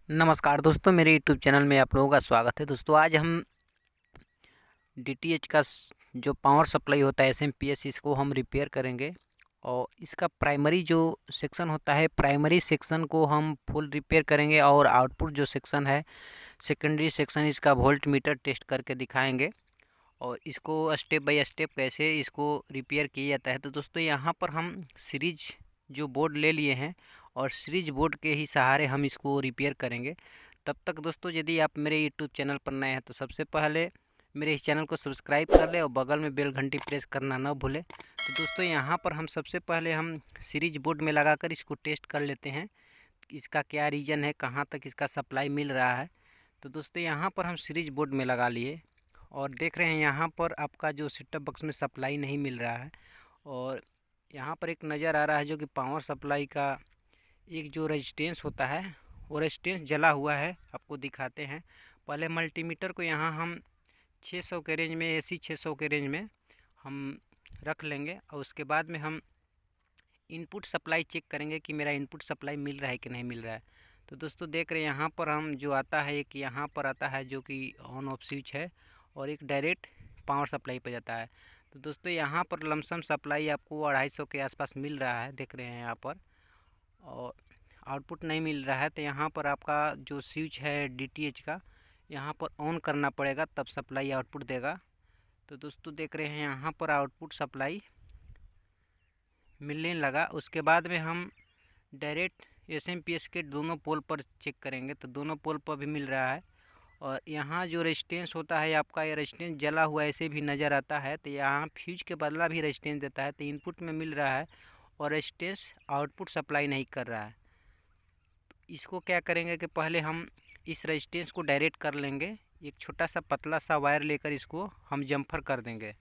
नमस्कार दोस्तों, मेरे यूट्यूब चैनल में आप लोगों का स्वागत है। दोस्तों आज हम डीटीएच का जो पावर सप्लाई होता है एसएमपीएस, इसको हम रिपेयर करेंगे। और इसका प्राइमरी जो सेक्शन होता है, प्राइमरी सेक्शन को हम फुल रिपेयर करेंगे। और आउटपुट जो सेक्शन है, सेकेंडरी सेक्शन, इसका वोल्ट मीटर टेस्ट करके दिखाएंगे और इसको स्टेप बाय स्टेप कैसे इसको रिपेयर किया जाता है। तो दोस्तों यहाँ पर हम सीरीज जो बोर्ड ले लिए हैं और सीरीज बोर्ड के ही सहारे हम इसको रिपेयर करेंगे। तब तक दोस्तों, यदि आप मेरे यूट्यूब चैनल पर नए हैं तो सबसे पहले मेरे इस चैनल को सब्सक्राइब कर ले और बगल में बेल घंटी प्रेस करना ना भूलें। तो दोस्तों यहाँ पर हम सबसे पहले हम सीरीज बोर्ड में लगाकर इसको टेस्ट कर लेते हैं, इसका क्या रीज़न है, कहाँ तक इसका सप्लाई मिल रहा है। तो दोस्तों यहाँ पर हम सीरीज बोर्ड में लगा लिए और देख रहे हैं यहाँ पर आपका जो सेटअप बॉक्स में सप्लाई नहीं मिल रहा है। और यहाँ पर एक नज़र आ रहा है जो कि पावर सप्लाई का एक जो रेजिस्टेंस होता है वो रेजिस्टेंस जला हुआ है। आपको दिखाते हैं। पहले मल्टीमीटर को यहाँ हम 600 के रेंज में, एसी 600 के रेंज में हम रख लेंगे और उसके बाद में हम इनपुट सप्लाई चेक करेंगे कि मेरा इनपुट सप्लाई मिल रहा है कि नहीं मिल रहा है। तो दोस्तों देख रहे हैं यहाँ पर हम जो आता है, एक यहाँ पर आता है जो कि ऑन ऑफ स्विच है और एक डायरेक्ट पावर सप्लाई पे जाता है। तो दोस्तों यहाँ पर लमसम सप्लाई आपको 250 के आसपास मिल रहा है, देख रहे हैं यहाँ पर। और आउटपुट नहीं मिल रहा है तो यहाँ पर आपका जो स्विच है डीटीएच का, यहाँ पर ऑन करना पड़ेगा, तब सप्लाई आउटपुट देगा। तो दोस्तों देख रहे हैं यहाँ पर आउटपुट सप्लाई मिलने लगा। उसके बाद में हम डायरेक्ट एसएमपीएस के दोनों पोल पर चेक करेंगे तो दोनों पोल पर भी मिल रहा है। और यहाँ जो रेजिस्टेंस होता है आपका, ये रेजिस्टेंस जला हुआ ऐसे भी नज़र आता है। तो यहाँ फ्यूज के बदला भी रेजिस्टेंस देता है, तो इनपुट में मिल रहा है और रेजिस्टेंस आउटपुट सप्लाई नहीं कर रहा है। तो इसको क्या करेंगे कि पहले हम इस रेजिस्टेंस को डायरेक्ट कर लेंगे। एक छोटा सा पतला सा वायर लेकर इसको हम जम्फर कर देंगे।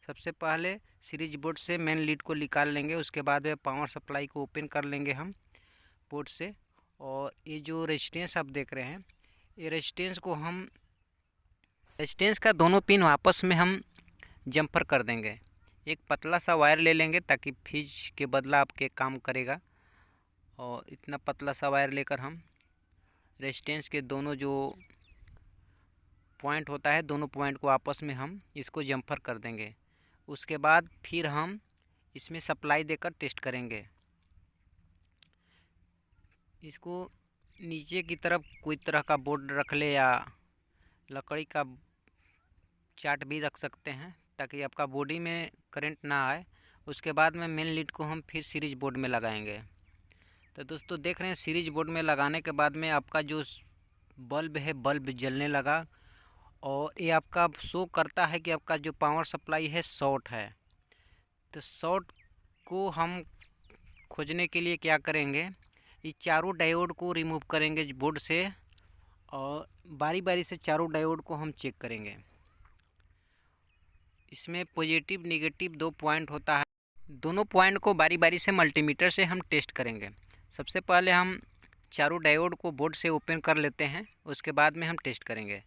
सबसे पहले सीरीज बोर्ड से मेन लीड को निकाल लेंगे, उसके बाद में पावर सप्लाई को ओपन कर लेंगे हम बोर्ड से। और ये जो रेजिस्टेंस आप देख रहे हैं, ये रेजिस्टेंस को हम रेजिस्टेंस का दोनों पिन आपस में हम जम्फर कर देंगे। एक पतला सा वायर ले लेंगे ताकि फ्यूज के बदला आपके काम करेगा। और इतना पतला सा वायर लेकर हम रेजिस्टेंस के दोनों जो पॉइंट होता है, दोनों पॉइंट को आपस में हम इसको जम्फर कर देंगे। उसके बाद फिर हम इसमें सप्लाई देकर टेस्ट करेंगे। इसको नीचे की तरफ कोई तरह का बोर्ड रख ले या लकड़ी का चार्ट भी रख सकते हैं ताकि आपका बॉडी में करंट ना आए। उसके बाद में मेन लीड को हम फिर सीरीज बोर्ड में लगाएंगे। तो दोस्तों देख रहे हैं सीरीज बोर्ड में लगाने के बाद में आपका जो बल्ब है, बल्ब जलने लगा और ये आपका शो करता है कि आपका जो पावर सप्लाई है शॉर्ट है। तो शॉर्ट को हम खोजने के लिए क्या करेंगे, ये चारों डायोड को रिमूव करेंगे बोर्ड से और बारी बारी से चारों डायोड को हम चेक करेंगे। इसमें पॉजिटिव नेगेटिव दो पॉइंट होता है, दोनों पॉइंट को बारी बारी से मल्टीमीटर से हम टेस्ट करेंगे। सबसे पहले हम चारों डायोड को बोर्ड से ओपन कर लेते हैं, उसके बाद में हम टेस्ट करेंगे।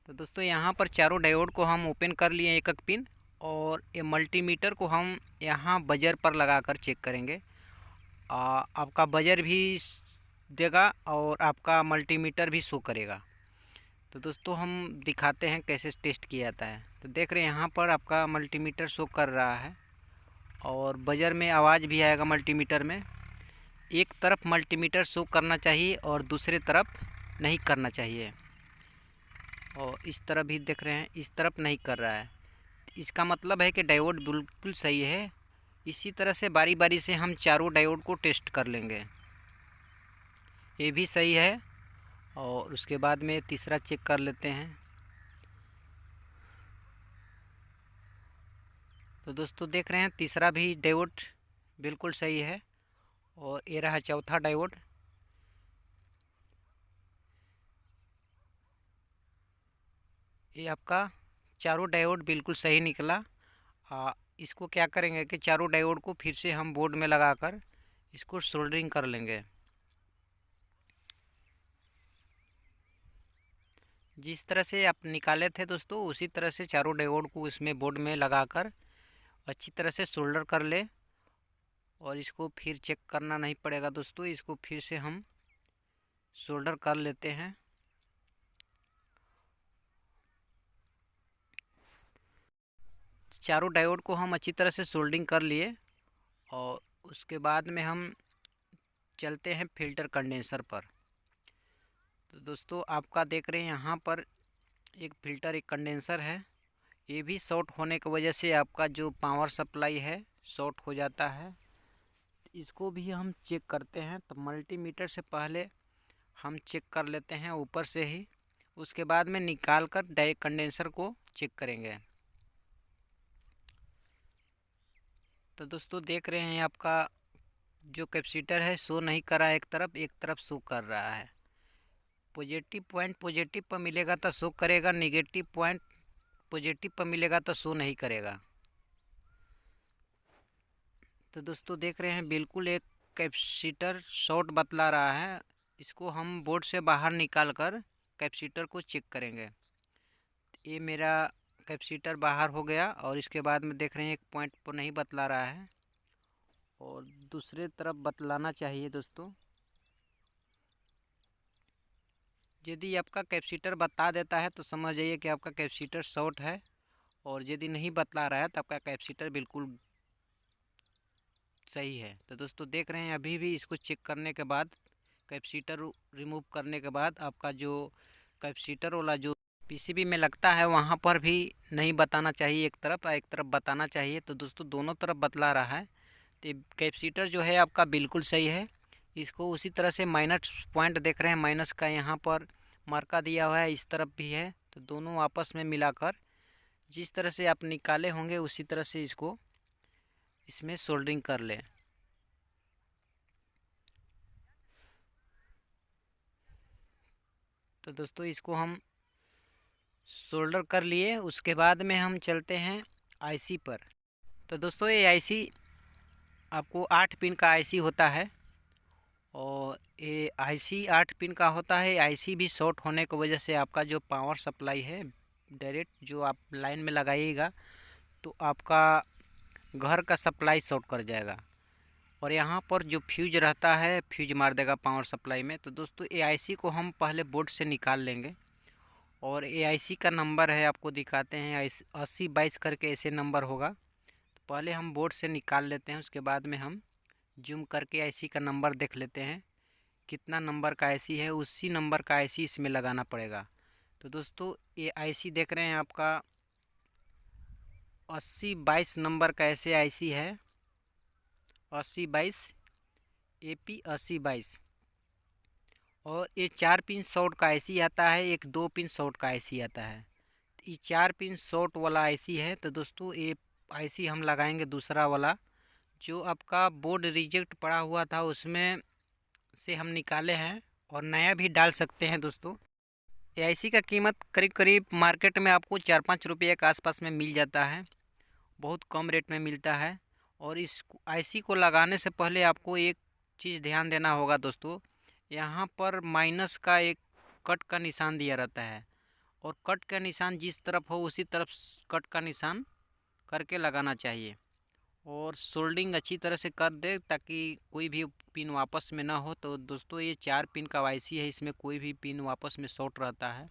तो दोस्तों यहाँ पर चारों डायोड को हम ओपन कर लिए एक एक पिन, और ये मल्टीमीटर को हम यहाँ बजर पर लगाकर चेक करेंगे। आपका बजर भी देगा और आपका मल्टीमीटर भी शो करेगा। तो दोस्तों हम दिखाते हैं कैसे टेस्ट किया जाता है। तो देख रहे हैं यहाँ पर आपका मल्टीमीटर शो कर रहा है और बजर में आवाज़ भी आएगा मल्टीमीटर में। एक तरफ मल्टीमीटर शो करना चाहिए और दूसरे तरफ नहीं करना चाहिए। और इस तरफ भी देख रहे हैं, इस तरफ नहीं कर रहा है, इसका मतलब है कि डायोड बिल्कुल सही है। इसी तरह से बारी बारी से हम चारों डायोड को टेस्ट कर लेंगे। ये भी सही है और उसके बाद में तीसरा चेक कर लेते हैं। तो दोस्तों देख रहे हैं तीसरा भी डायोड बिल्कुल सही है और ये रहा चौथा डायोड। ये आपका चारों डायोड बिल्कुल सही निकला। इसको क्या करेंगे कि चारों डायोड को फिर से हम बोर्ड में लगाकर इसको सोल्डरिंग कर लेंगे। जिस तरह से आप निकाले थे दोस्तों, उसी तरह से चारों डायोड को इसमें बोर्ड में लगाकर अच्छी तरह से सोल्डर कर ले और इसको फिर चेक करना नहीं पड़ेगा दोस्तों। इसको फिर से हम सोल्डर कर लेते हैं। चारों डायोड को हम अच्छी तरह से सोल्डिंग कर लिए और उसके बाद में हम चलते हैं फ़िल्टर कंडेंसर पर। तो दोस्तों आपका देख रहे हैं यहाँ पर एक फ़िल्टर एक कंडेंसर है। ये भी शॉर्ट होने की वजह से आपका जो पावर सप्लाई है शॉर्ट हो जाता है। इसको भी हम चेक करते हैं। तो मल्टीमीटर से पहले हम चेक कर लेते हैं ऊपर से ही, उसके बाद में निकाल कर डायरेक्ट कंडेंसर को चेक करेंगे। तो दोस्तों देख रहे हैं आपका जो कैपेसिटर है शो नहीं कर रहा है, एक तरफ शो कर रहा है। पॉजिटिव पॉइंट पॉजिटिव पर मिलेगा तो शो करेगा, नेगेटिव पॉइंट पॉजिटिव पर मिलेगा तो शो नहीं करेगा। तो दोस्तों देख रहे हैं बिल्कुल एक कैपेसिटर शॉर्ट बतला रहा है। इसको हम बोर्ड से बाहर निकाल कर कैपेसिटर को चेक करेंगे। ये मेरा कैपेसिटर बाहर हो गया और इसके बाद में देख रहे हैं एक पॉइंट पर नहीं बतला रहा है और दूसरे तरफ बतलाना चाहिए दोस्तों। यदि आपका कैपेसिटर बता देता है तो समझ जाइए कि आपका कैपेसिटर शॉर्ट है, और यदि नहीं बतला रहा है तो आपका कैपेसिटर बिल्कुल सही है। तो दोस्तों देख रहे हैं अभी भी इसको चेक करने के बाद, कैपेसिटर रिमूव करने के बाद आपका जो कैपेसिटर वाला जो पीसीबी में लगता है वहाँ पर भी नहीं बताना चाहिए एक तरफ बताना चाहिए। तो दोस्तों दोनों तरफ बतला रहा है। तो कैपेसिटर जो है आपका बिल्कुल सही है। इसको उसी तरह से माइनस पॉइंट देख रहे हैं, माइनस का यहाँ पर मार्का दिया हुआ है, इस तरफ भी है। तो दोनों आपस में मिलाकर जिस तरह से आप निकाले होंगे उसी तरह से इसको इसमें सोल्डरिंग कर लें। तो दोस्तों इसको हम सोल्डर कर लिए, उसके बाद में हम चलते हैं आईसी पर। तो दोस्तों ये आईसी आपको 8 पिन का आईसी होता है और ये आईसी 8 पिन का होता है। आईसी भी शॉर्ट होने की वजह से आपका जो पावर सप्लाई है डायरेक्ट जो आप लाइन में लगाइएगा तो आपका घर का सप्लाई शॉर्ट कर जाएगा और यहाँ पर जो फ्यूज रहता है फ्यूज मार देगा पावर सप्लाई में। तो दोस्तों ए आईसी को हम पहले बोर्ड से निकाल लेंगे और ए आईसी का नंबर है आपको दिखाते हैं 8022 करके ऐसे नंबर होगा। तो पहले हम बोर्ड से निकाल लेते हैं, उसके बाद में हम जूम करके आईसी का नंबर देख लेते हैं कितना नंबर का आईसी है, उसी नंबर का आईसी इसमें लगाना पड़ेगा। तो दोस्तों ये आईसी देख रहे हैं आपका 8022 नंबर का ऐसे आईसी है, 8022 AP 8022। और ये 4 पिन शॉर्ट का आईसी आता है, एक 2 पिन शॉर्ट का आईसी आता है। ये 4 पिन शॉर्ट वाला आईसी है। तो दोस्तों ये आईसी हम लगाएंगे दूसरा वाला जो आपका बोर्ड रिजेक्ट पड़ा हुआ था उसमें से हम निकाले हैं और नया भी डाल सकते हैं। दोस्तों ये आईसी का कीमत करीब करीब मार्केट में आपको 4-5 रुपये के आसपास में मिल जाता है, बहुत कम रेट में मिलता है। और इस आईसी को लगाने से पहले आपको एक चीज़ ध्यान देना होगा दोस्तों, यहाँ पर माइनस का एक कट का निशान दिया रहता है और कट का निशान जिस तरफ हो उसी तरफ कट का निशान करके लगाना चाहिए और सोल्डिंग अच्छी तरह से कर दे ताकि कोई भी पिन वापस में ना हो। तो दोस्तों ये 4 पिन का आईसी है, इसमें कोई भी पिन वापस में शॉर्ट रहता है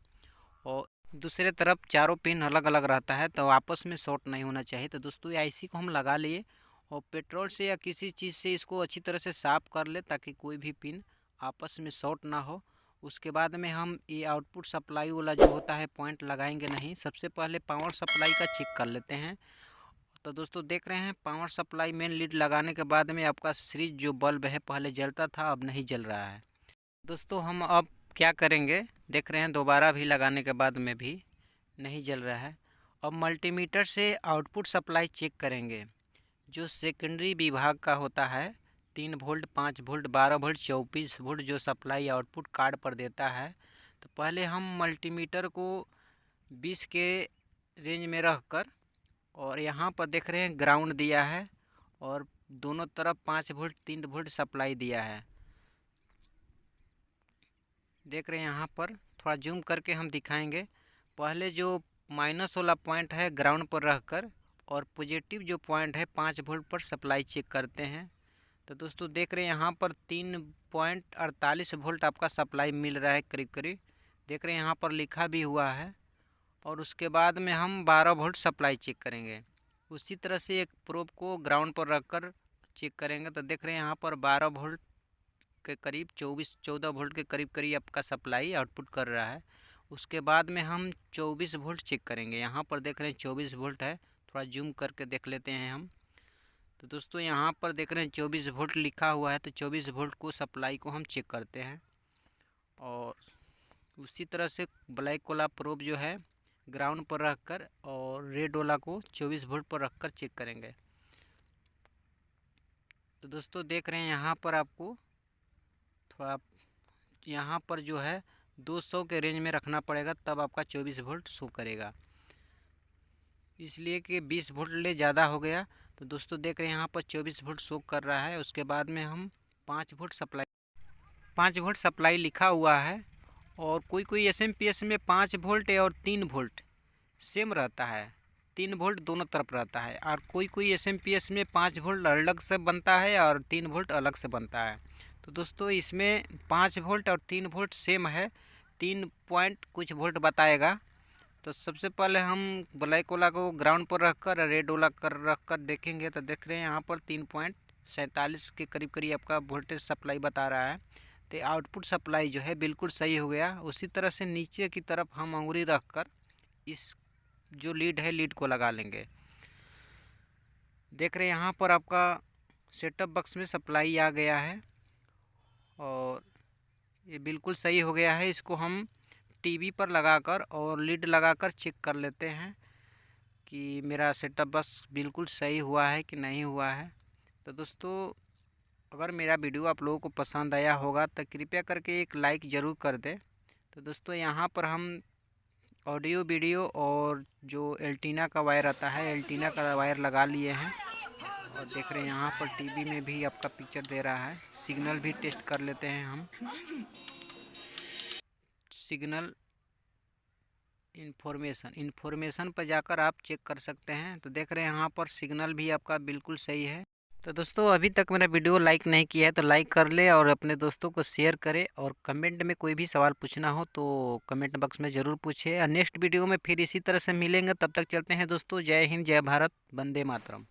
और दूसरे तरफ चारों पिन अलग अलग रहता है तो आपस में शॉर्ट नहीं होना चाहिए। तो दोस्तों ये आईसी को हम लगा लिए और पेट्रोल से या किसी चीज़ से इसको अच्छी तरह से साफ़ कर ले ताकि कोई भी पिन आपस में शॉर्ट ना हो। उसके बाद में हम ये आउटपुट सप्लाई वाला जो होता है पॉइंट लगाएंगे नहीं, सबसे पहले पावर सप्लाई का चेक कर लेते हैं। तो दोस्तों देख रहे हैं पावर सप्लाई मेन लीड लगाने के बाद में आपका सीरीज जो बल्ब है पहले जलता था अब नहीं जल रहा है। दोस्तों हम अब क्या करेंगे, देख रहे हैं दोबारा भी लगाने के बाद में भी नहीं जल रहा है। अब मल्टीमीटर से आउटपुट सप्लाई चेक करेंगे जो सेकेंडरी विभाग का होता है, 3 वोल्ट 5 वोल्ट 12 वोल्ट 24 वोल्ट जो सप्लाई आउटपुट कार्ड पर देता है। तो पहले हम मल्टीमीटर को 20 के रेंज में रख कर और यहाँ पर देख रहे हैं ग्राउंड दिया है और दोनों तरफ 5 वोल्ट 3 वोल्ट सप्लाई दिया है। देख रहे हैं यहाँ पर थोड़ा जूम करके हम दिखाएंगे। पहले जो माइनस वाला पॉइंट है ग्राउंड पर रख कर और पॉजिटिव जो पॉइंट है 5 वोल्ट पर सप्लाई चेक करते हैं। तो दोस्तों देख रहे हैं यहाँ पर 3.48 वोल्ट आपका सप्लाई मिल रहा है करीब करीब, देख रहे हैं यहाँ पर लिखा भी हुआ है। और उसके बाद में हम 12 वोल्ट सप्लाई चेक करेंगे। उसी तरह से एक प्रोब को ग्राउंड पर रखकर चेक करेंगे तो देख रहे हैं यहाँ पर 12 वोल्ट के करीब 14 वोल्ट के करीब करीब आपका सप्लाई आउटपुट कर रहा है। उसके बाद में हम 24 वोल्ट चेक करेंगे। यहाँ पर देख रहे हैं 24 वोल्ट है, थोड़ा जूम करके देख लेते हैं हम। तो दोस्तों यहाँ पर देख रहे हैं 24 वोल्ट लिखा हुआ है, तो 24 वोल्ट को सप्लाई को हम चेक करते हैं। और उसी तरह से ब्लैक वाला प्रोब जो है ग्राउंड पर रखकर और रेड वाला को 24 वोल्ट पर रखकर चेक करेंगे। तो दोस्तों देख रहे हैं यहाँ पर आपको थोड़ा यहाँ पर जो है 200 के रेंज में रखना पड़ेगा, तब आपका 24 वोल्ट शो करेगा, इसलिए कि 20 वोल्ट ले ज़्यादा हो गया। तो दोस्तों देख रहे हैं यहाँ पर 24 वोल्ट शो कर रहा है। उसके बाद में हम 5 वोल्ट सप्लाई लिखा हुआ है। और कोई कोई एसएमपीएस में 5 वोल्ट और 3 वोल्ट सेम रहता है, 3 वोल्ट दोनों तरफ रहता है। और कोई कोई एसएमपीएस में 5 वोल्ट अलग से बनता है और 3 वोल्ट अलग से बनता है। तो दोस्तों इसमें 5 वोल्ट और 3 वोल्ट सेम है, 3 पॉइंट कुछ वोल्ट बताएगा। तो सबसे पहले हम ब्लैक वाला को ग्राउंड पर रखकर रेड वाला रखकर देखेंगे तो देख रहे हैं यहाँ पर 3.47 के करीब करीब आपका वोल्टेज सप्लाई बता रहा है। तो आउटपुट सप्लाई जो है बिल्कुल सही हो गया। उसी तरह से नीचे की तरफ हम अंगुली रखकर इस जो लीड है लीड को लगा लेंगे। देख रहे हैं यहाँ पर आपका सेटअप बॉक्स में सप्लाई आ गया है और ये बिल्कुल सही हो गया है। इसको हम टीवी पर लगाकर और लीड लगाकर चेक कर लेते हैं कि मेरा सेटअप बॉक्स बिल्कुल सही हुआ है कि नहीं हुआ है। तो दोस्तों अगर मेरा वीडियो आप लोगों को पसंद आया होगा तो कृपया करके एक लाइक ज़रूर कर दें। तो दोस्तों यहाँ पर हम ऑडियो वीडियो और जो एल्टीना का वायर आता है एल्टीना का वायर लगा लिए हैं। और देख रहे हैं यहाँ पर टीवी में भी आपका पिक्चर दे रहा है। सिग्नल भी टेस्ट कर लेते हैं हम, सिग्नल इन्फॉर्मेशन पर जाकर आप चेक कर सकते हैं। तो देख रहे हैं यहाँ पर सिग्नल भी आपका बिल्कुल सही है। तो दोस्तों अभी तक मेरा वीडियो लाइक नहीं किया है तो लाइक कर ले और अपने दोस्तों को शेयर करें। और कमेंट में कोई भी सवाल पूछना हो तो कमेंट बॉक्स में ज़रूर पूछे। नेक्स्ट वीडियो में फिर इसी तरह से मिलेंगे, तब तक चलते हैं दोस्तों। जय हिंद, जय भारत, वंदे मातरम।